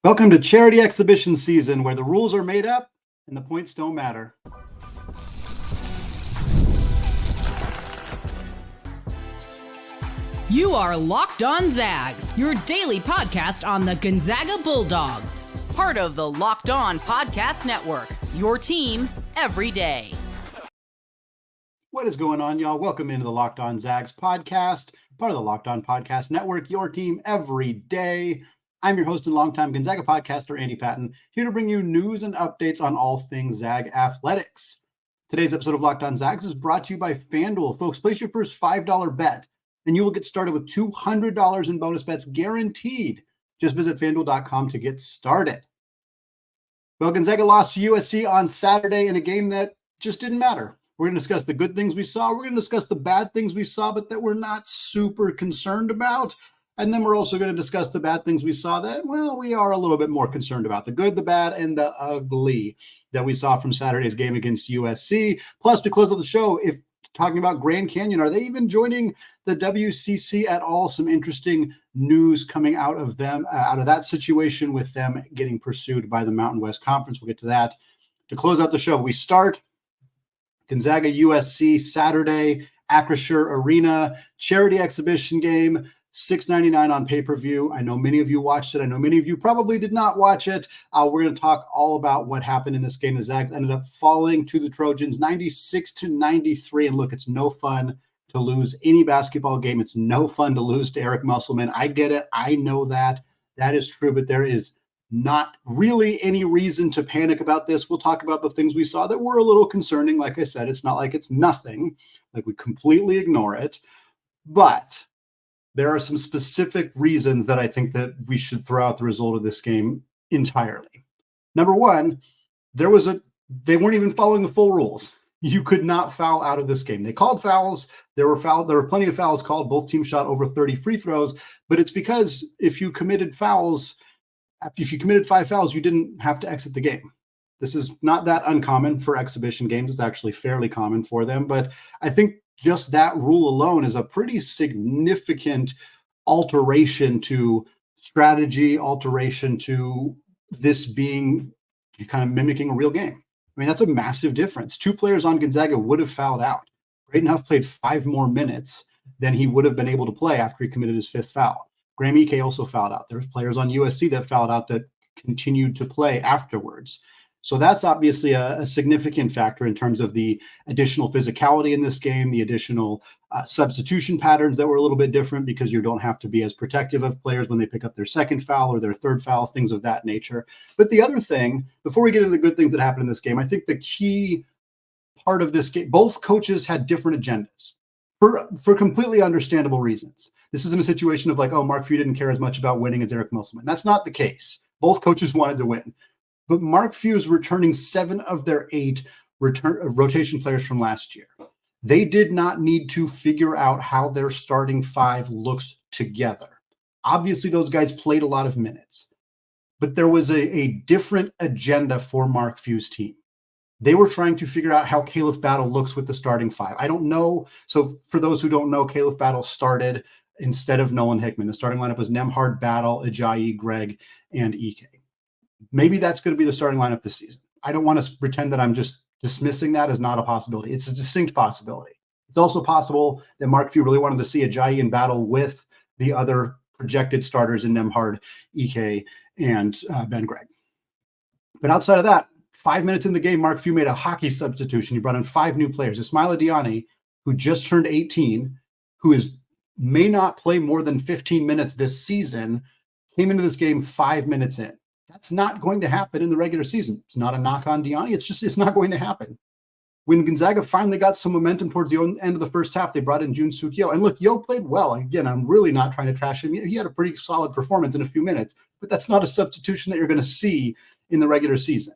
Welcome to charity exhibition season, where the rules are made up and the points don't matter. You are Locked On Zags, your daily podcast on the Gonzaga Bulldogs. Part of the Locked On Podcast Network, your team every day. What is going on, y'all? Welcome into the Locked On Zags podcast, part of the Locked On Podcast Network, your team every day. I'm your host and longtime Gonzaga podcaster, Andy Patton, here to bring you news and updates on all things Zag athletics. Today's episode of Locked On Zags is brought to you by FanDuel. Folks, place your first $5 bet, and you will get started with $200 in bonus bets guaranteed. Just visit FanDuel.com to get started. Well, Gonzaga lost to USC on Saturday in a game that just didn't matter. We're going to discuss the good things we saw. We're going to discuss the bad things we saw, but that we're not super concerned about. And then we're also going to discuss the bad things we saw that, well, we are a little bit more concerned about. The good, the bad, and the ugly that we saw from Saturday's game against USC. Plus, we close out the show if talking about Grand Canyon. Are they even joining the WCC at all? Some interesting news coming out of them, out of that situation with them getting pursued by the Mountain West Conference. We'll get to that. To close out the show, we start Gonzaga USC Saturday, Acrisure Arena, charity exhibition game. $6.99 on pay-per-view. I know many of you watched it. I know many of you probably did not watch it. We're going to talk all about what happened in this game. The Zags ended up falling to the Trojans 96-93. And look, it's no fun to lose any basketball game. It's no fun to lose to Eric Musselman. I get it. I know that. That is true, but there is not really any reason to panic about this. We'll talk about the things we saw that were a little concerning. Like I said, it's not like it's nothing. Like we completely ignore it. But there are some specific reasons that I think that we should throw out the result of this game entirely. Number one, they weren't even following the full rules. You could not foul out of this game. They called fouls. There were plenty of fouls called. Both teams shot over 30 free throws, but it's because if you committed 5 fouls, you didn't have to exit the game. This is not that uncommon for exhibition games. It's actually fairly common for them, but I think just that rule alone is a pretty significant alteration to strategy, alteration to this being kind of mimicking a real game. I mean, that's a massive difference. 2 players on Gonzaga would have fouled out. Braden Huff played 5 more minutes than he would have been able to play after he committed his 5th foul. Graham Ike also fouled out. There's players on USC that fouled out that continued to play afterwards. So that's obviously a significant factor in terms of the additional physicality in this game, the additional substitution patterns that were a little bit different because you don't have to be as protective of players when they pick up their 2nd foul or their 3rd foul, things of that nature. But the other thing, before we get into the good things that happened in this game, I think the key part of this game, both coaches had different agendas for completely understandable reasons. This isn't a situation of like, oh, Mark Few didn't care as much about winning as Eric Musselman. That's not the case. Both coaches wanted to win. But Mark Few is returning 7 of their 8 rotation players from last year. They did not need to figure out how their starting 5 looks together. Obviously, those guys played a lot of minutes, but there was a different agenda for Mark Few's team. They were trying to figure out how Khalif Battle looks with the starting 5. I don't know. So for those who don't know, Khalif Battle started instead of Nolan Hickman. The starting lineup was Nembhard, Battle, Ajayi, Greg, and Ike. Maybe that's going to be the starting lineup this season. I don't want to pretend that I'm just dismissing that as not a possibility. It's a distinct possibility. It's also possible that Mark Few really wanted to see Ajayi in battle with the other projected starters in Nembhard, Ike, and Ben Gregg. But outside of that, 5 minutes in the game, Mark Few made a hockey substitution. He brought in 5 new players. Ismaila Diani, who just turned 18, who may not play more than 15 minutes this season, came into this game 5 minutes in. That's not going to happen in the regular season. It's not a knock on Diani. It's not going to happen. When Gonzaga finally got some momentum towards the end of the first half, they brought in Jun-Suk Yeo. And look, Yeo played well. Again, I'm really not trying to trash him. He had a pretty solid performance in a few minutes, but that's not a substitution that you're going to see in the regular season.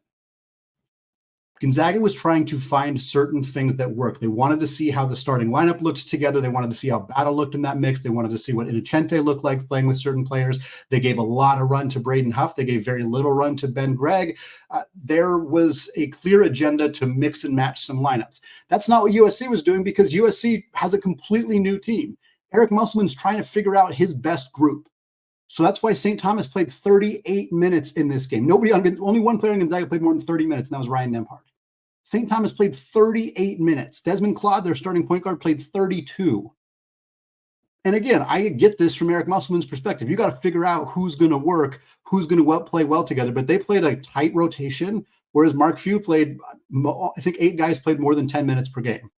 Gonzaga was trying to find certain things that work. They wanted to see how the starting lineup looked together. They wanted to see how Battle looked in that mix. They wanted to see what Inocente looked like playing with certain players. They gave a lot of run to Braden Huff. They gave very little run to Ben Gregg. There was a clear agenda to mix and match some lineups. That's not what USC was doing because USC has a completely new team. Eric Musselman's trying to figure out his best group. So that's why St. Thomas played 38 minutes in this game. Only one player in Gonzaga played more than 30 minutes, and that was Ryan Nembhard. St. Thomas played 38 minutes. Desmond Claude, their starting point guard, played 32. And again, I get this from Eric Musselman's perspective. You got to figure out who's going to work, who's going to play well together. But they played a tight rotation, whereas Mark Few played, I think 8 guys played more than 10 minutes per game.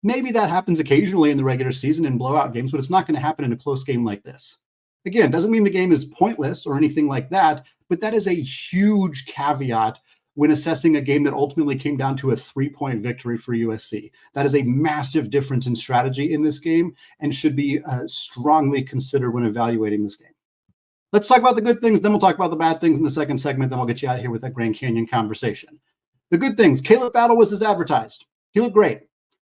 Maybe that happens occasionally in the regular season in blowout games, but it's not going to happen in a close game like this. Again, doesn't mean the game is pointless or anything like that, but that is a huge caveat when assessing a game that ultimately came down to a 3-point victory for USC. That is a massive difference in strategy in this game and should be strongly considered when evaluating this game. Let's talk about the good things, then we'll talk about the bad things in the second segment, then we'll get you out of here with that Grand Canyon conversation. The good things, Khalif Battle was as advertised. He looked great.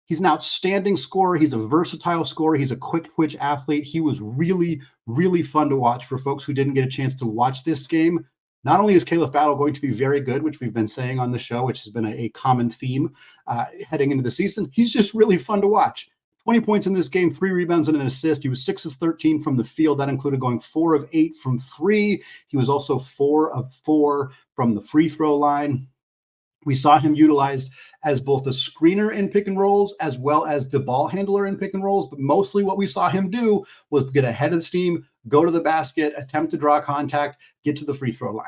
He's an outstanding scorer. He's a versatile scorer. He's a quick twitch athlete. He was really, really fun to watch for folks who didn't get a chance to watch this game. Not only is Khalif Battle going to be very good, which we've been saying on the show, which has been a common theme heading into the season, he's just really fun to watch. 20 points in this game, 3 rebounds and an assist. He was 6 of 13 from the field. That included going 4 of 8 from 3. He was also 4 of 4 from the free throw line. We saw him utilized as both the screener in pick and rolls as well as the ball handler in pick and rolls. But mostly what we saw him do was get ahead of steam, go to the basket, attempt to draw contact, get to the free throw line.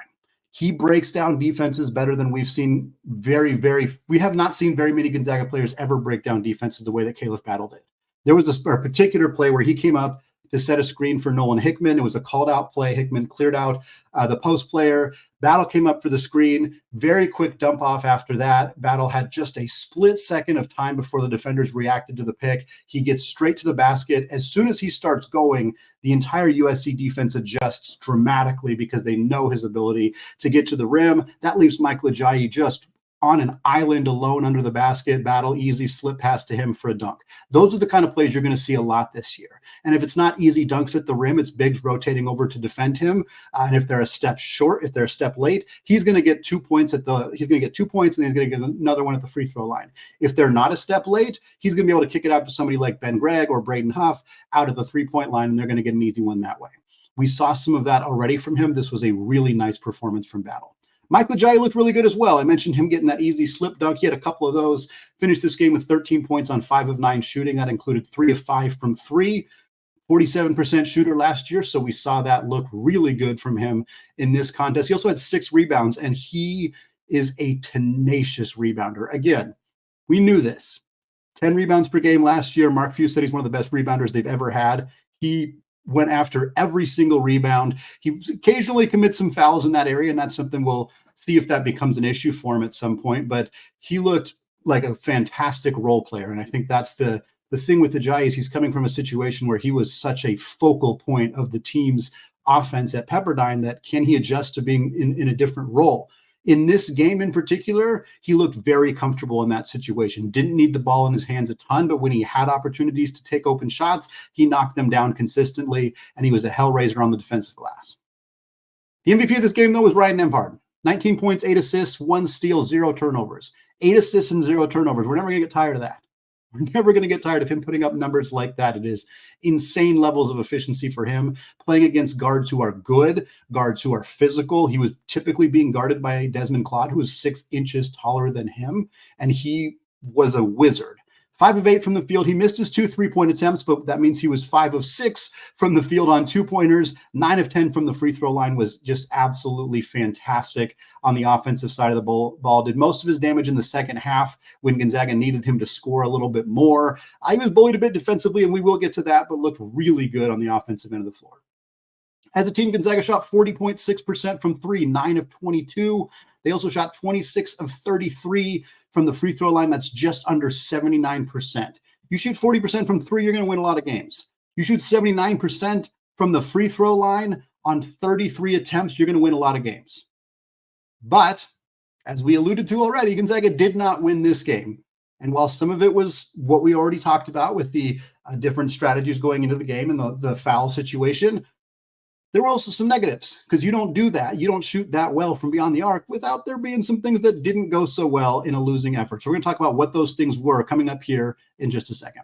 He breaks down defenses better than we've seen. We have not seen very many Gonzaga players ever break down defenses the way that Khalif Battle did. There was a particular play where he came up to set a screen for Nolan Hickman. It was a called out play. Hickman cleared out the post player. Battle came up for the screen. Very quick dump off after that. Battle had just a split second of time before the defenders reacted to the pick. He gets straight to the basket. As soon as he starts going, the entire USC defense adjusts dramatically because they know his ability to get to the rim. That leaves Michael Ajayi just on an island alone under the basket. Battle easy slip pass to him for a dunk. Those are the kind of plays you're going to see a lot this year. And if it's not easy dunks at the rim, it's bigs rotating over to defend him. And if they're a step short, if they're a step late, he's going to get 2 points he's going to get 2 points and he's going to get another one at the free throw line. If they're not a step late, he's going to be able to kick it out to somebody like Ben Gregg or Braden Huff out of the 3-point line, and they're going to get an easy one that way. We saw some of that already from him. This was a really nice performance from Battle. Michael Ajayi looked really good as well. I mentioned him getting that easy slip dunk. He had a couple of those. Finished this game with 13 points on 5 of 9 shooting. That included 3 of 5 from 3. 47% shooter last year, so we saw that look really good from him in this contest. He also had 6 rebounds, and he is a tenacious rebounder. Again, we knew this. 10 rebounds per game last year. Mark Few said he's one of the best rebounders they've ever had. He went after every single rebound. He occasionally commits some fouls in that area, and that's something we'll see if that becomes an issue for him at some point. But he looked like a fantastic role player, and I think that's the thing with Ajayi is he's coming from a situation where he was such a focal point of the team's offense at Pepperdine that can he adjust to being in a different role? In this game in particular, he looked very comfortable in that situation. Didn't need the ball in his hands a ton, but when he had opportunities to take open shots, he knocked them down consistently, and he was a hellraiser on the defensive glass. The MVP of this game, though, was Ryan Nembhard. 19 points, 8 assists, 1 steal, 0 turnovers. 8 assists and 0 turnovers. We're never going to get tired of that. We're never going to get tired of him putting up numbers like that. It is insane levels of efficiency for him, playing against guards who are good, guards who are physical. He was typically being guarded by Desmond Claude, who was 6 inches taller than him, and he was a wizard. 5 of 8 from the field. He missed his 2 3-point attempts, but that means he was 5 of 6 from the field on 2-pointers. 9 of 10 from the free throw line. Was just absolutely fantastic on the offensive side of the ball. Did most of his damage in the second half when Gonzaga needed him to score a little bit more. He was bullied a bit defensively, and we will get to that, but looked really good on the offensive end of the floor. As a team, Gonzaga shot 40.6% from 3, 9 of 22. They also shot 26 of 33 from the free throw line. That's just under 79%. You shoot 40% from 3, you're going to win a lot of games. You shoot 79% from the free throw line on 33 attempts, you're going to win a lot of games. But, as we alluded to already, Gonzaga did not win this game. And while some of it was what we already talked about with the different strategies going into the game and the foul situation, there were also some negatives because you don't do that. You don't shoot that well from beyond the arc without there being some things that didn't go so well in a losing effort. So we're going to talk about what those things were coming up here in just a second.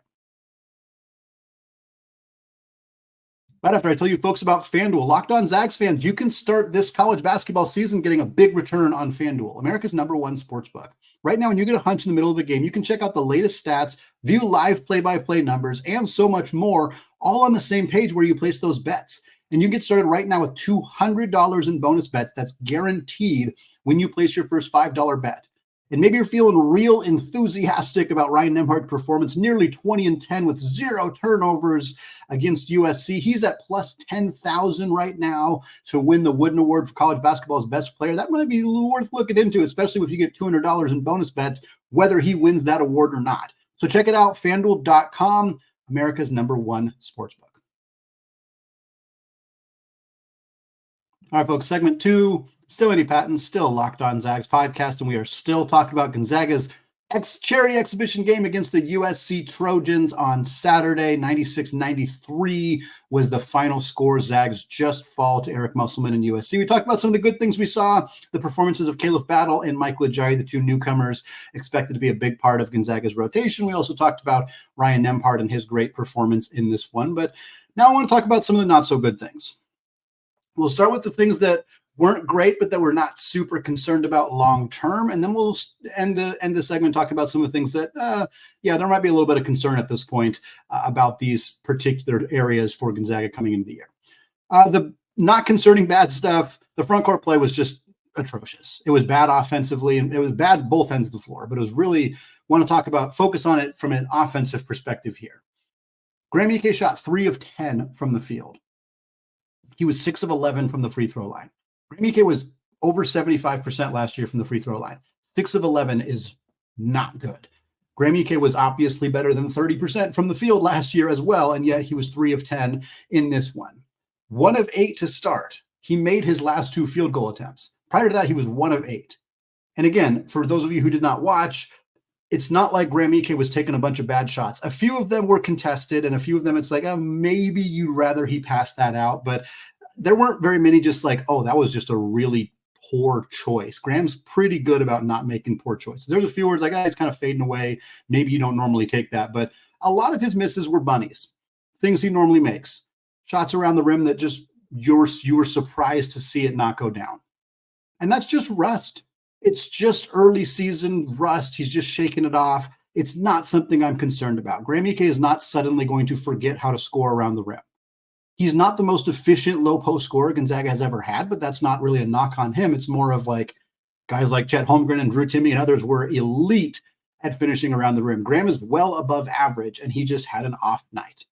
Right after I tell you folks about FanDuel, Locked On Zags fans, you can start this college basketball season getting a big return on FanDuel, America's #1 sportsbook. Right now, when you get a hunch in the middle of the game, you can check out the latest stats, view live play-by-play numbers, and so much more, all on the same page where you place those bets. And you can get started right now with $200 in bonus bets that's guaranteed when you place your first $5 bet. And maybe you're feeling real enthusiastic about Ryan Nembhard's performance, nearly 20-10 with 0 turnovers against USC. He's at plus 10,000 right now to win the Wooden Award for college basketball's best player. That might be a little worth looking into, especially if you get $200 in bonus bets, whether he wins that award or not. So check it out, FanDuel.com, America's #1 sportsbook. All right, folks, segment 2, still Andy Patton, still Locked On Zags podcast, and we are still talking about Gonzaga's charity exhibition game against the USC Trojans on Saturday. 96-93 was the final score. Zags just fall to Eric Musselman and USC. We talked about some of the good things we saw, the performances of Khalif Battle and Michael Ajayi, the two newcomers expected to be a big part of Gonzaga's rotation. We also talked about Ryan Nembhard and his great performance in this one. But now I want to talk about some of the not so good things. We'll start with the things that weren't great, but that we're not super concerned about long term, and then we'll end the segment talking about some of the things that, there might be a little bit of concern at this point about these particular areas for Gonzaga coming into the year. The not concerning bad stuff, the front court play was just atrocious. It was bad offensively, and it was bad both ends of the floor. But it was really focus on it from an offensive perspective here. Graham Ike shot 3 of 10 from the field. He was 6 of 11 from the free throw line. Graham Ike was over 75% last year from the free throw line. 6 of 11 is not good. Graham Ike was obviously better than 30% from the field last year as well, and yet he was 3 of 10 in this one. 1 of 8 to start. He made his last 2 field goal attempts. Prior to that, he was 1 of 8. And again, for those of you who did not watch, it's not like Graham Ike was taking a bunch of bad shots. A few of them were contested, and a few of them it's like, maybe you'd rather he passed that out. But there weren't very many just like, that was just a really poor choice. Graham's pretty good about not making poor choices. There's a few words like, it's kind of fading away. Maybe you don't normally take that. But a lot of his misses were bunnies, things he normally makes. Shots around the rim that just you were surprised to see it not go down. And that's just rust. It's just early season rust. He's just shaking it off. It's not something I'm concerned about. Graham Ike is not suddenly going to forget how to score around the rim. He's not the most efficient low post scorer Gonzaga has ever had, but that's not really a knock on him. It's more of like guys like Chet Holmgren and Drew Timme and others were elite at finishing around the rim. Graham is well above average, and he just had an off night.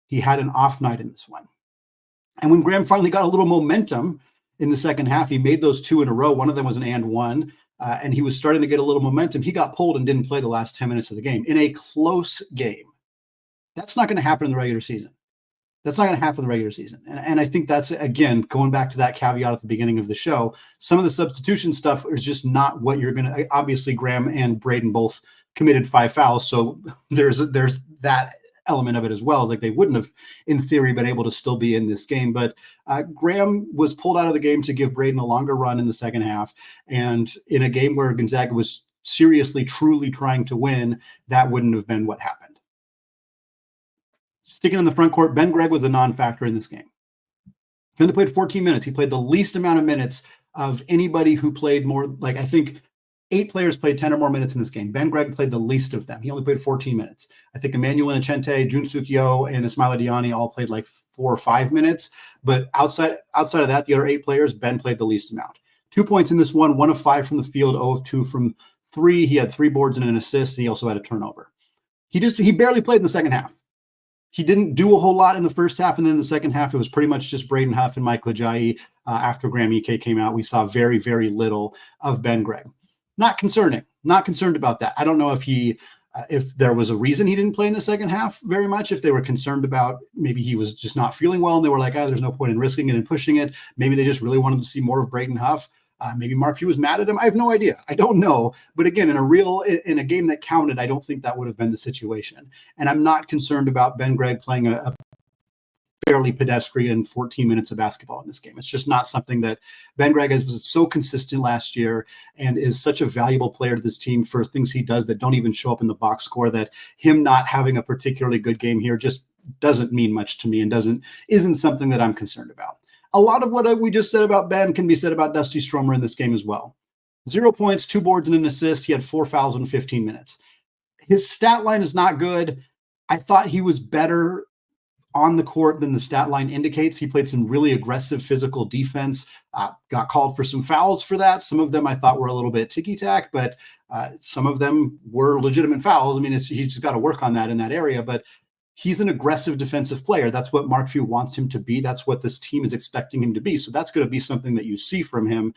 He had an off night in this one. And when Graham finally got a little momentum in the second half, he made those 2 in a row. One of them was an and one. And he was starting to get a little momentum. He got pulled and didn't play the last 10 minutes of the game in a close game. That's not going to happen in the regular season. And I think that's, again, going back to that caveat at the beginning of the show, some of the substitution stuff is just not what you're going to, obviously Graham and Braden both committed 5 fouls. So there's that element of it as well. It's like they wouldn't have, in theory, been able to still be in this game. But Graham was pulled out of the game to give Braden a longer run in the second half. And in a game where Gonzaga was seriously, truly trying to win, that wouldn't have been what happened. Sticking in the front court, Ben Gregg was a non-factor in this game. He only played 14 minutes. He played the least amount of minutes of anybody who played more. Like, I think 8 players played 10 or more minutes in this game. Ben Gregg played the least of them. He only played 14 minutes. I think Emmanuel Nchente, Jun Sukyo, and Ismaila Diani all played like 4 or 5 minutes. But outside of that, the other 8 players, Ben played the least amount. 2 points in this one, 1 of 5 from the field, 0 of 2 from 3. He had 3 boards and an assist. And he also had a turnover. He barely played in the second half. He didn't do a whole lot in the first half, and then in the second half, it was pretty much just Braden Huff and Michael Ajayi. After Graham Ike came out, we saw very, very little of Ben Gregg. Not concerning. Not concerned about that. I don't know if there was a reason he didn't play in the second half very much, if they were concerned about maybe he was just not feeling well, and they were like, there's no point in risking it and pushing it. Maybe they just really wanted to see more of Braden Huff. Maybe Mark Few was mad at him. I have no idea. I don't know. But again, in a game that counted, I don't think that would have been the situation. And I'm not concerned about Ben Gregg playing a fairly pedestrian 14 minutes of basketball in this game. It's just not something that Ben Gregg was so consistent last year and is such a valuable player to this team for things he does that don't even show up in the box score, that him not having a particularly good game here just doesn't mean much to me and isn't something that I'm concerned about. A lot of what we just said about Ben can be said about Dusty Stromer in this game as well. 0 points, 2 boards, and an assist. He had 4 fouls in 15 minutes. His stat line is not good. I thought he was better on the court than the stat line indicates. He played some really aggressive physical defense, got called for some fouls for that. Some of them I thought were a little bit ticky-tack, but some of them were legitimate fouls. I mean, he's just got to work on that in that area, but he's an aggressive defensive player. That's what Mark Few wants him to be. That's what this team is expecting him to be. So that's going to be something that you see from him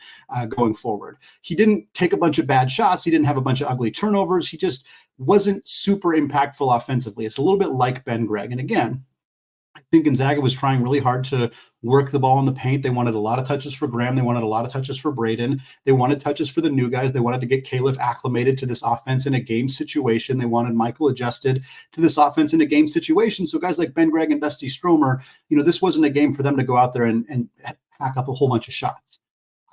going forward. He didn't take a bunch of bad shots. He didn't have a bunch of ugly turnovers. He just wasn't super impactful offensively. It's a little bit like Ben Gregg. And again, I think Gonzaga was trying really hard to work the ball in the paint. They wanted a lot of touches for Graham. They wanted a lot of touches for Braden. They wanted touches for the new guys. They wanted to get Khalif acclimated to this offense in a game situation. They wanted Michael adjusted to this offense in a game situation. So guys like Ben Gregg and Dusty Stromer, this wasn't a game for them to go out there and hack up a whole bunch of shots.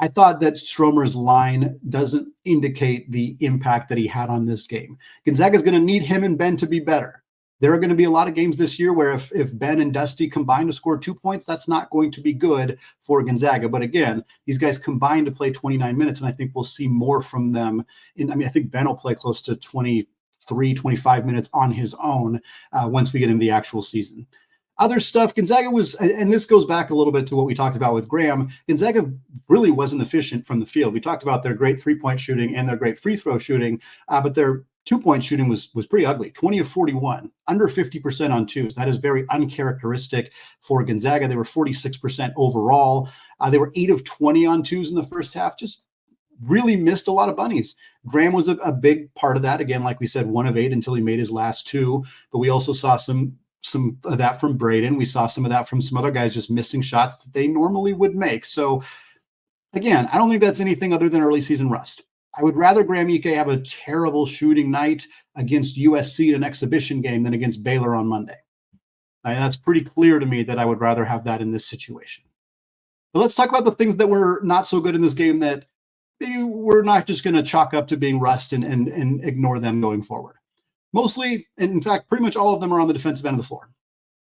I thought that Stromer's line doesn't indicate the impact that he had on this game. Gonzaga is going to need him and Ben to be better. There are going to be a lot of games this year where if Ben and Dusty combine to score 2 points, that's not going to be good for Gonzaga. But again, these guys combined to play 29 minutes, and I think we'll see more from them. I think Ben will play close to 23, 25 minutes on his own once we get into the actual season. Other stuff, Gonzaga was, and this goes back a little bit to what we talked about with Graham, Gonzaga really wasn't efficient from the field. We talked about their great three-point shooting and their great free throw shooting, but their two-point shooting was pretty ugly. 20 of 41, under 50% on twos. That is very uncharacteristic for Gonzaga. They were 46% overall. They were 8 of 20 on twos in the first half. Just really missed a lot of bunnies. Graham was a big part of that. Again, like we said, 1 of 8 until he made his last 2. But we also saw some of that from Braden. We saw some of that from some other guys just missing shots that they normally would make. So again, I don't think that's anything other than early season rust. I would rather Graham Ike have a terrible shooting night against USC in an exhibition game than against Baylor on Monday. That's pretty clear to me that I would rather have that in this situation. But let's talk about the things that were not so good in this game that maybe we're not just going to chalk up to being rust and ignore them going forward. Mostly, and in fact, pretty much all of them are on the defensive end of the floor.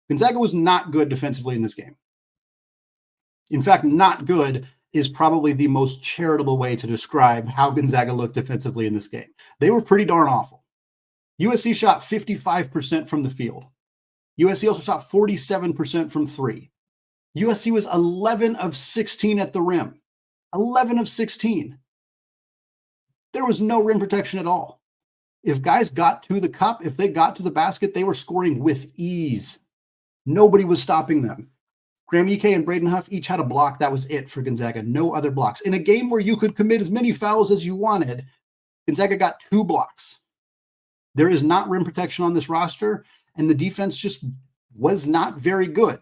Gonzaga was not good defensively in this game. In fact, not good is probably the most charitable way to describe how Gonzaga looked defensively in this game. They were pretty darn awful. USC shot 55% from the field. USC also shot 47% from 3. USC was 11 of 16 at the rim. 11 of 16. There was no rim protection at all. If guys got to the cup, if they got to the basket, they were scoring with ease. Nobody was stopping them. Graham Ike and Braden Huff each had a block. That was it for Gonzaga. No other blocks. In a game where you could commit as many fouls as you wanted, Gonzaga got 2 blocks. There is not rim protection on this roster, and the defense just was not very good.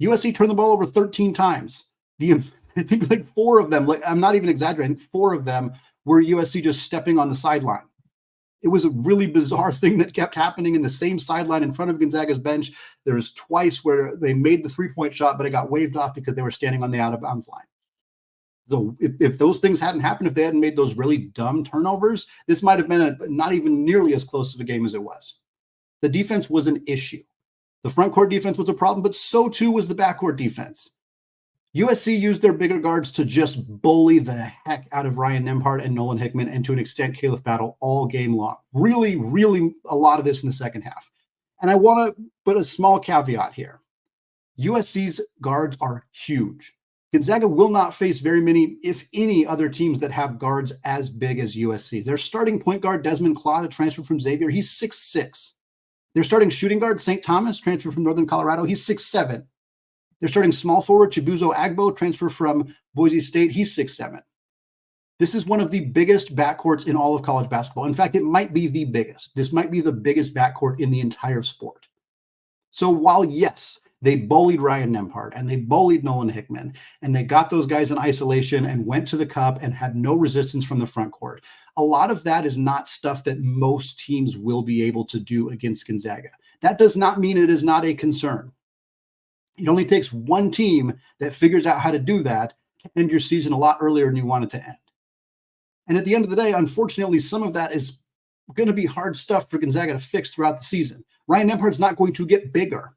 USC turned the ball over 13 times. I think like 4 of them, I'm not even exaggerating, 4 of them were USC just stepping on the sideline. It was a really bizarre thing that kept happening in the same sideline in front of Gonzaga's bench. There was twice where they made the 3-point shot, but it got waved off because they were standing on the out-of-bounds line. So if those things hadn't happened, if they hadn't made those really dumb turnovers, this might have been not even nearly as close of a game as it was. The defense was an issue. The front court defense was a problem, but so too was the backcourt defense. USC used their bigger guards to just bully the heck out of Ryan Nembhard and Nolan Hickman, and to an extent, Khalif Battle all game long. Really, really a lot of this in the second half. And I want to put a small caveat here. USC's guards are huge. Gonzaga will not face very many, if any, other teams that have guards as big as USC. Their starting point guard, Desmond Claude, a transfer from Xavier, he's 6'6". Their starting shooting guard, St. Thomas, transfer from Northern Colorado, he's 6'7". They're starting small forward, Chibuzo Agbo, transfer from Boise State. He's 6'7". This is one of the biggest backcourts in all of college basketball. In fact, it might be the biggest. This might be the biggest backcourt in the entire sport. So while, yes, they bullied Ryan Nembhard and they bullied Nolan Hickman and they got those guys in isolation and went to the cup and had no resistance from the front court, a lot of that is not stuff that most teams will be able to do against Gonzaga. That does not mean it is not a concern. It only takes one team that figures out how to do that to end your season a lot earlier than you want it to end. And at the end of the day, unfortunately, some of that is going to be hard stuff for Gonzaga to fix throughout the season. Ryan Nembhard's not going to get bigger.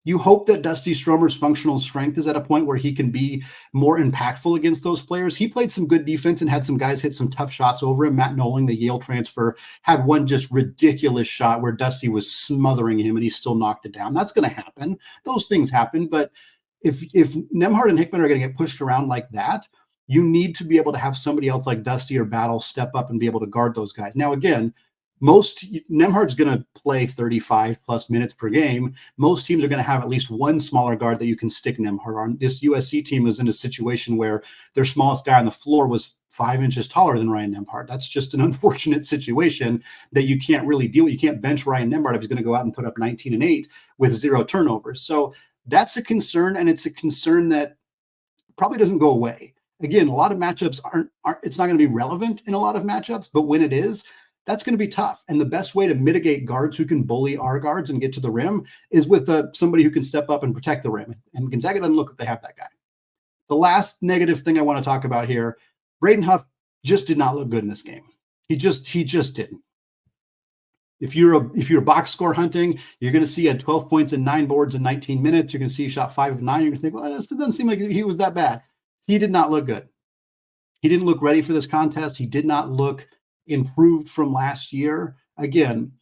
You hope that Dusty Stromer's functional strength is at a point where he can be more impactful against those players. He played some good defense and had some guys hit some tough shots over him. Matt Nolan, the Yale transfer, had one just ridiculous shot where Dusty was smothering him and he still knocked it down. That's going to happen. Those things happen. But if Nembhard and Hickman are going to get pushed around like that, you need to be able to have somebody else like Dusty or Battle step up and be able to guard those guys. Now, again, Nembhard's going to play 35 plus minutes per game. Most teams are going to have at least one smaller guard that you can stick Nembhard on. This USC team was in a situation where their smallest guy on the floor was 5 inches taller than Ryan Nembhard. That's just an unfortunate situation that you can't really deal with. You can't bench Ryan Nembhard if he's going to go out and put up 19 and 8 with 0 turnovers. So that's a concern, and it's a concern that probably doesn't go away. Again, a lot of matchups aren't it's not going to be relevant in a lot of matchups, but when it is, that's going to be tough. And the best way to mitigate guards who can bully our guards and get to the rim is with somebody who can step up and protect the rim. And Gonzaga doesn't look like they have that guy. The last negative thing I want to talk about here, Braden Huff just did not look good in this game. He just didn't. If you're box score hunting, you're going to see 12 points and 9 boards in 19 minutes. You're going to see he shot 5 of 9. You're going to think, well, this doesn't seem like he was that bad. He did not look good. He didn't look ready for this contest. He did not look improved from last year. Again,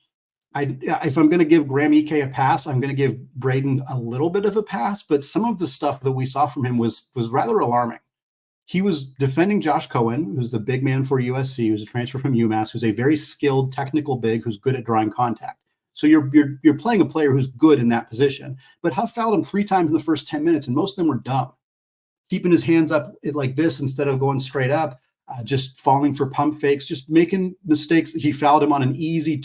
if I'm going to give Graham Ike a pass, I'm going to give Braden a little bit of a pass, but some of the stuff that we saw from him was rather alarming. He was defending Josh Cohen, who's the big man for USC, who's a transfer from UMass, who's a very skilled technical big who's good at drawing contact. So you're playing a player who's good in that position. But Huff fouled him 3 times in the first 10 minutes, and most of them were dumb. Keeping his hands up like this instead of going straight up, just falling for pump fakes, just making mistakes. He fouled him on an easy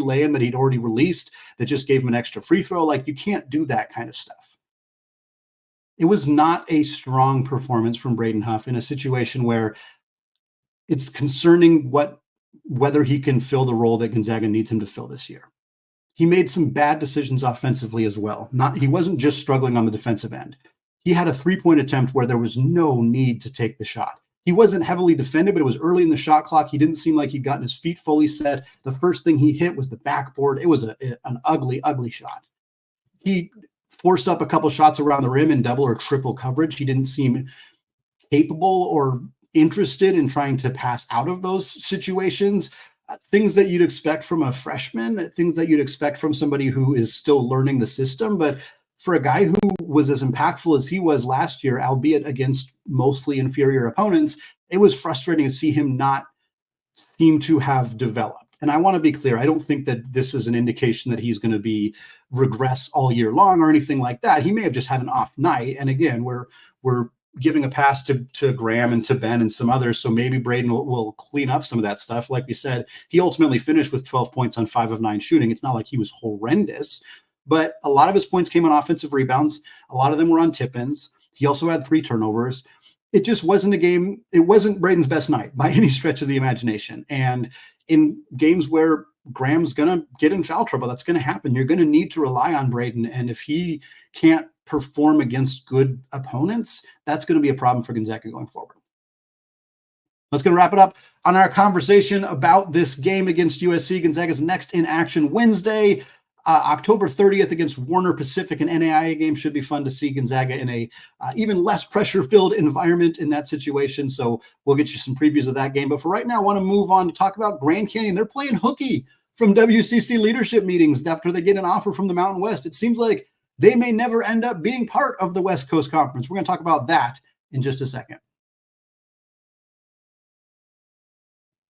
lay-in that he'd already released that just gave him an extra free throw. Like, you can't do that kind of stuff. It was not a strong performance from Braden Huff in a situation where it's concerning whether he can fill the role that Gonzaga needs him to fill this year. He made some bad decisions offensively as well. He wasn't just struggling on the defensive end. He had a 3-point attempt where there was no need to take the shot. He wasn't heavily defended, but it was early in the shot clock. He didn't seem like he'd gotten his feet fully set. The first thing he hit was the backboard. It was an ugly, ugly shot. He forced up a couple shots around the rim in double or triple coverage. He didn't seem capable or interested in trying to pass out of those situations. Things that you'd expect from a freshman, things that you'd expect from somebody who is still learning the system. But for a guy who was as impactful as he was last year, albeit against mostly inferior opponents, it was frustrating to see him not seem to have developed. And I want to be clear, I don't think that this is an indication that he's going to be regress all year long or anything like that. He may have just had an off night. And again, we're giving a pass to Graham and to Ben and some others. So maybe Braden will clean up some of that stuff. Like we said, he ultimately finished with 12 points on 5 of 9 shooting. It's not like he was horrendous, but a lot of his points came on offensive rebounds. A lot of them were on tip-ins. He also had 3 turnovers. It just wasn't a game. It wasn't Braden's best night by any stretch of the imagination. And in games where Graham's going to get in foul trouble, that's going to happen. You're going to need to rely on Braden. And if he can't perform against good opponents, that's going to be a problem for Gonzaga going forward. That's going to wrap it up on our conversation about this game against USC. Gonzaga's next in action Wednesday, October 30th against Warner Pacific. An NAIA game should be fun to see Gonzaga in a even less pressure-filled environment in that situation. So we'll get you some previews of that game. But for right now, I want to move on to talk about Grand Canyon. They're playing hooky from WCC leadership meetings after they get an offer from the Mountain West. It seems like they may never end up being part of the West Coast Conference. We're going to talk about that in just a second.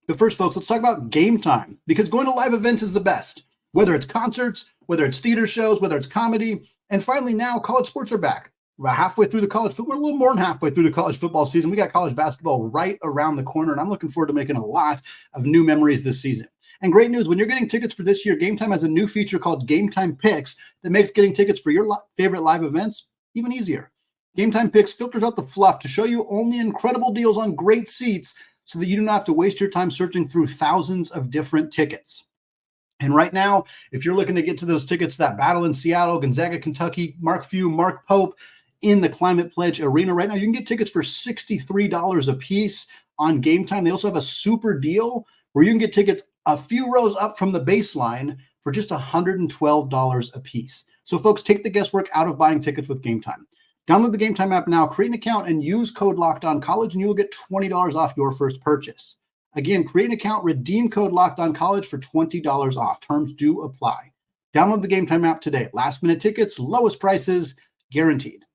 But first, folks, let's talk about game time, because going to live events is the best. Whether it's concerts, whether it's theater shows, whether it's comedy, and finally now college sports are back. We're halfway through the college football, we're a little more than halfway through the college football season. We got college basketball right around the corner, and I'm looking forward to making a lot of new memories this season. And great news, when you're getting tickets for this year, Game Time has a new feature called Game Time Picks that makes getting tickets for your favorite live events even easier. Game Time Picks filters out the fluff to show you only incredible deals on great seats so that you don't have to waste your time searching through thousands of different tickets. And right now, if you're looking to get to those tickets, that battle in Seattle, Gonzaga, Kentucky, Mark Few, Mark Pope in the Climate Pledge Arena right now, you can get tickets for $63 a piece on Game Time. They also have a super deal where you can get tickets a few rows up from the baseline for just $112 a piece. So folks, take the guesswork out of buying tickets with Game Time. Download the Game Time app now, create an account, and use code LOCKEDONCollege, and you will get $20 off your first purchase. Again, create an account, redeem code LOCKEDONCollege for $20 off. Terms do apply. Download the Game Time app today. Last minute tickets, lowest prices, guaranteed.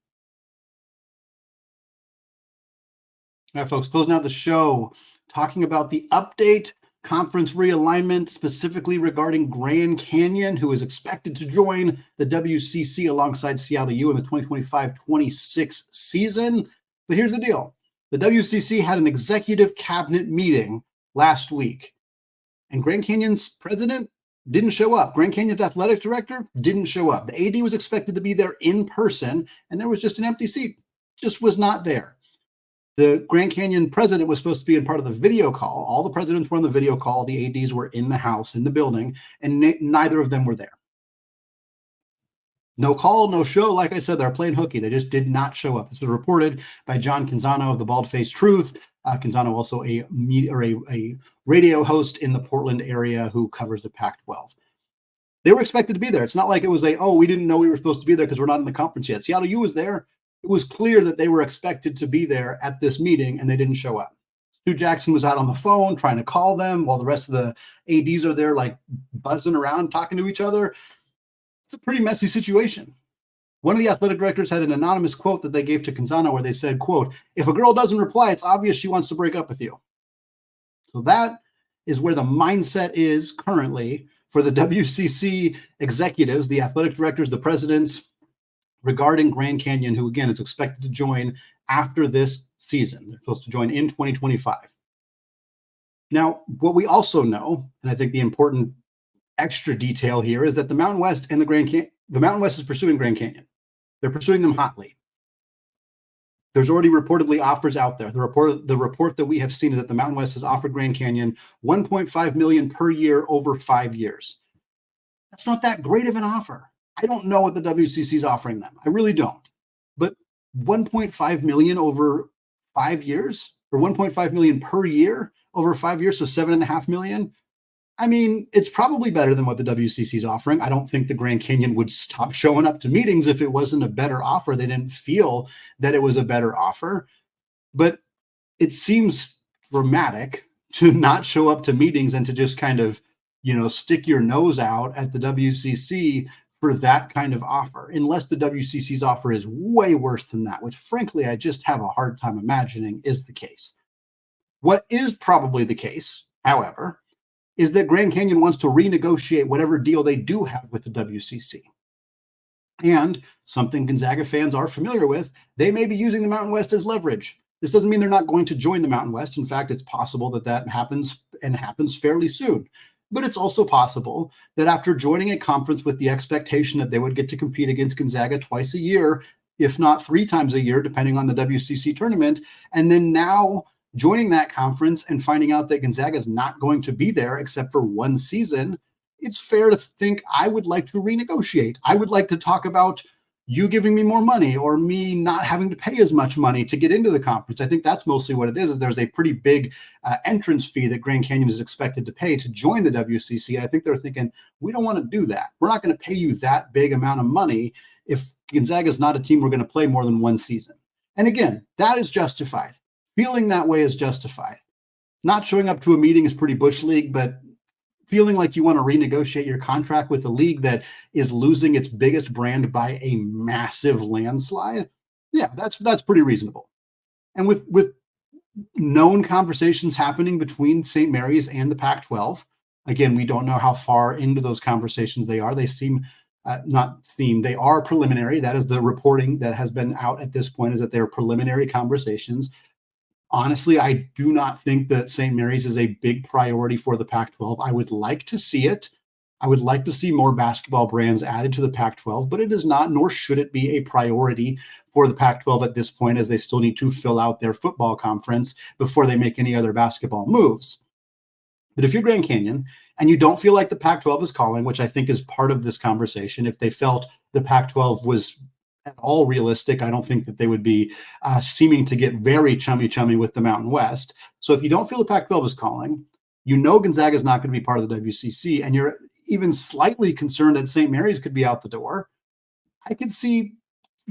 All right, folks, closing out the show, talking about the update conference realignment, specifically regarding Grand Canyon, who is expected to join the WCC alongside Seattle U in the 2025-26 season. But here's the deal. The WCC had an executive cabinet meeting last week, and Grand Canyon's president didn't show up. Grand Canyon's athletic director didn't show up. The AD was expected to be there in person, and there was just an empty seat. Just was not there. The Grand Canyon president was supposed to be in part of the video call. All the presidents were on the video call. The ADs were in the house, in the building, and neither of them were there. No call, no show. Like I said, they're playing hooky. They just did not show up. This was reported by John Canzano of the Bald-Faced Truth. Canzano, also a radio host in the Portland area who covers the Pac-12. They were expected to be there. It's not like it was we didn't know we were supposed to be there because we're not in the conference yet. Seattle U was there. It was clear that they were expected to be there at this meeting, and they didn't show up. Stu Jackson was out on the phone trying to call them while the rest of the ADs are there like buzzing around, talking to each other. It's a pretty messy situation. One of the athletic directors had an anonymous quote that they gave to Canzano where they said, quote, "If a girl doesn't reply, it's obvious she wants to break up with you." So that is where the mindset is currently for the WCC executives, the athletic directors, the presidents, regarding Grand Canyon, who, again, is expected to join after this season. They're supposed to join in 2025. Now, what we also know, and I think the important extra detail here, is that the Mountain West and the Mountain West is pursuing Grand Canyon. They're pursuing them hotly. There's already reportedly offers out there. The report that we have seen is that the Mountain West has offered Grand Canyon $1.5 million per year over 5 years. That's not that great of an offer. I don't know what the WCC is offering them. I really don't. But 1.5 million over 5 years, or 1.5 million per year over 5 years, so 7.5 million. I mean, it's probably better than what the WCC is offering. I don't think the Grand Canyon would stop showing up to meetings if it wasn't a better offer. They didn't feel that it was a better offer. But it seems dramatic to not show up to meetings and to just kind of, stick your nose out at the WCC for that kind of offer, unless the WCC's offer is way worse than that, which frankly, I just have a hard time imagining is the case. What is probably the case, however, is that Grand Canyon wants to renegotiate whatever deal they do have with the WCC. And something Gonzaga fans are familiar with, they may be using the Mountain West as leverage. This doesn't mean they're not going to join the Mountain West. In fact, it's possible that happens and happens fairly soon. But it's also possible that after joining a conference with the expectation that they would get to compete against Gonzaga twice a year, if not 3 times a year, depending on the WCC tournament, and then now joining that conference and finding out that Gonzaga is not going to be there except for one season, it's fair to think I would like to renegotiate. I would like to talk about you giving me more money or me not having to pay as much money to get into the conference. I think that's mostly what it is there's a pretty big entrance fee that Grand Canyon is expected to pay to join the WCC. And I think they're thinking, we don't want to do that. We're not going to pay you that big amount of money if Gonzaga is not a team we're going to play more than one season. And again, that is justified. Feeling that way is justified. Not showing up to a meeting is pretty bush league, but feeling like you want to renegotiate your contract with a league that is losing its biggest brand by a massive landslide, yeah, that's pretty reasonable. And with known conversations happening between St. Mary's and the Pac-12, again, we don't know how far into those conversations they are. They they are preliminary. That is the reporting that has been out at this point, is that they're preliminary conversations. Honestly, I do not think that St. Mary's is a big priority for the Pac-12. I would like to see it. I would like to see more basketball brands added to the Pac-12, but it is not, nor should it be, a priority for the Pac-12 at this point, as they still need to fill out their football conference before they make any other basketball moves. But if you're Grand Canyon and you don't feel like the Pac-12 is calling, which I think is part of this conversation, if they felt the Pac-12 was at all realistic, I don't think that they would be seeming to get very chummy with the Mountain West. So if you don't feel the Pac-12 is calling, Gonzaga is not going to be part of the WCC, and you're even slightly concerned that St. Mary's could be out the door, I could see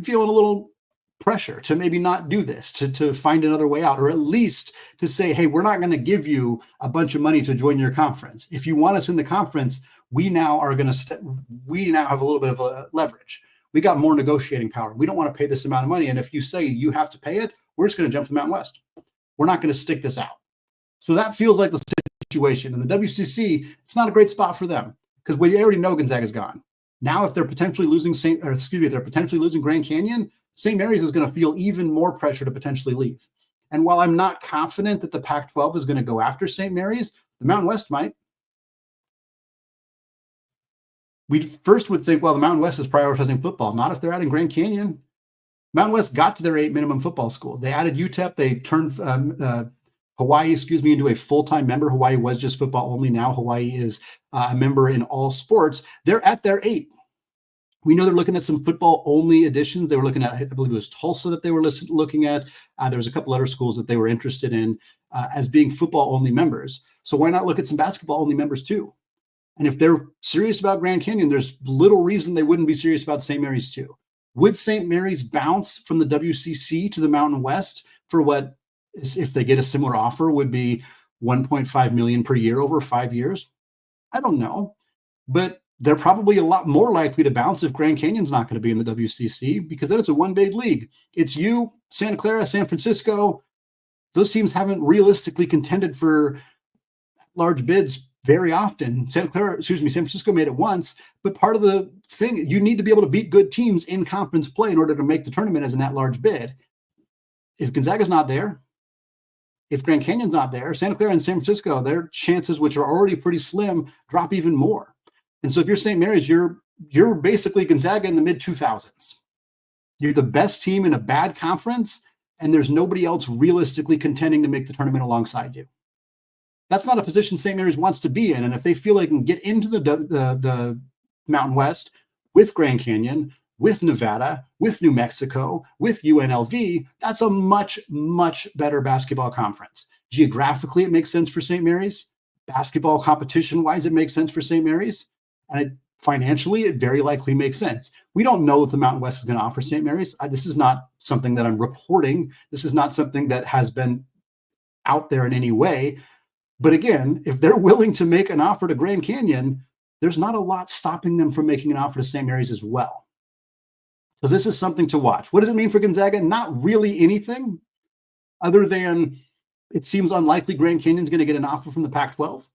feeling a little pressure to maybe not do this, to find another way out, or at least to say, hey, we're not going to give you a bunch of money to join your conference. If you want us in the conference, we now are going to, we now have a little bit of a leverage. We got more negotiating power. We don't want to pay this amount of money. And if you say you have to pay it, we're just going to jump to the Mountain West. We're not going to stick this out. So that feels like the situation. And the WCC, it's not a great spot for them because we already know Gonzaga's gone. Now, if they're potentially losing if they're potentially losing Grand Canyon, St. Mary's is going to feel even more pressure to potentially leave. And while I'm not confident that the Pac-12 is going to go after St. Mary's, the Mountain West might. We first would think, well, the Mountain West is prioritizing football, not if they're adding Grand Canyon. Mountain West got to their 8 minimum football schools. They added UTEP. They turned Hawaii, into a full-time member. Hawaii was just football only. Now Hawaii is a member in all sports. They're at their 8. We know they're looking at some football-only additions. They were looking at, I believe it was Tulsa that they were looking at. There was a couple other schools that they were interested in as being football-only members. So why not look at some basketball-only members too? And if they're serious about Grand Canyon, there's little reason they wouldn't be serious about St. Mary's too. Would St. Mary's bounce from the WCC to the Mountain West for what, if they get a similar offer, would be $1.5 million per year over 5 years? I don't know, but they're probably a lot more likely to bounce if Grand Canyon's not going to be in the WCC, because then it's a one big league. It's you, Santa Clara, San Francisco. Those teams haven't realistically contended for large bids very often. San Francisco made it once, but part of the thing, you need to be able to beat good teams in conference play in order to make the tournament as an at-large bid. If Gonzaga's not there, if Grand Canyon's not there, Santa Clara and San Francisco, their chances, which are already pretty slim, drop even more. And so if you're St. Mary's, you're basically Gonzaga in the mid-2000s. You're the best team in a bad conference, and there's nobody else realistically contending to make the tournament alongside you. That's not a position St. Mary's wants to be in. And if they feel they can get into the Mountain West with Grand Canyon, with Nevada, with New Mexico, with UNLV, that's a much, much better basketball conference. Geographically, it makes sense for St. Mary's. Basketball competition-wise, it makes sense for St. Mary's. And financially, it very likely makes sense. We don't know what the Mountain West is going to offer St. Mary's. This is not something that I'm reporting. This is not something that has been out there in any way. But again, if they're willing to make an offer to Grand Canyon, there's not a lot stopping them from making an offer to St. Mary's as well. So this is something to watch. What does it mean for Gonzaga? Not really anything other than it seems unlikely Grand Canyon's going to get an offer from the Pac-12.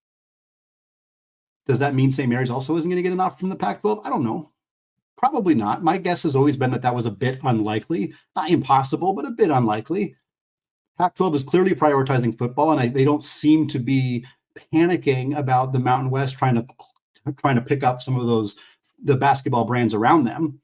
Does that mean St. Mary's also isn't going to get an offer from the Pac-12? I don't know. Probably not. My guess has always been that was a bit unlikely. Not impossible, but a bit unlikely. Pac-12 is clearly prioritizing football, and they don't seem to be panicking about the Mountain West trying to pick up some of the basketball brands around them.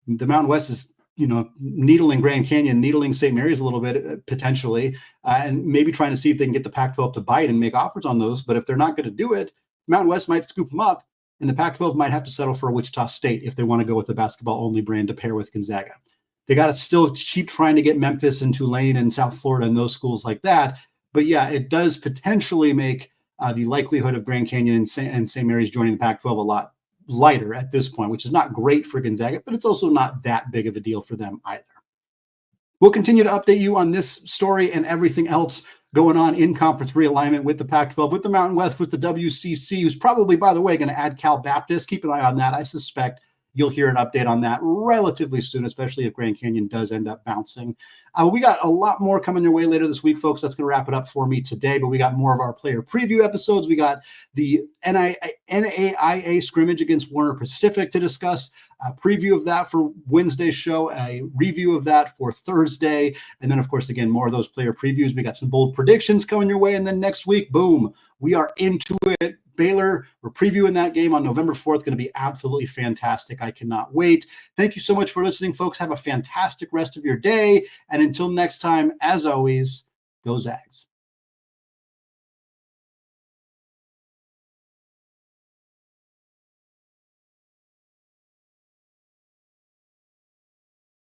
The Mountain West is, needling Grand Canyon, needling St. Mary's a little bit potentially, and maybe trying to see if they can get the Pac-12 to bite and make offers on those. But if they're not going to do it, Mountain West might scoop them up, and the Pac-12 might have to settle for Wichita State if they want to go with the basketball-only brand to pair with Gonzaga. They got to still keep trying to get Memphis and Tulane and South Florida and those schools like that. But yeah, it does potentially make the likelihood of Grand Canyon and St. Mary's joining the Pac-12 a lot lighter at this point, which is not great for Gonzaga, but it's also not that big of a deal for them either. We'll continue to update you on this story and everything else going on in conference realignment with the Pac-12, with the Mountain West, with the WCC, who's probably, by the way, going to add Cal Baptist. Keep an eye on that. I suspect you'll hear an update on that relatively soon, especially if Grand Canyon does end up bouncing. We got a lot more coming your way later this week, folks. That's going to wrap it up for me today, but we got more of our player preview episodes. We got the NAIA scrimmage against Warner Pacific to discuss, a preview of that for Wednesday's show, a review of that for Thursday, and then, of course, again, more of those player previews. We got some bold predictions coming your way, and then next week, boom, we are into it. Baylor, we're previewing that game on November 4th. Going to be absolutely fantastic. I cannot wait. Thank you so much for listening, folks. Have a fantastic rest of your day. And until next time, as always, go Zags.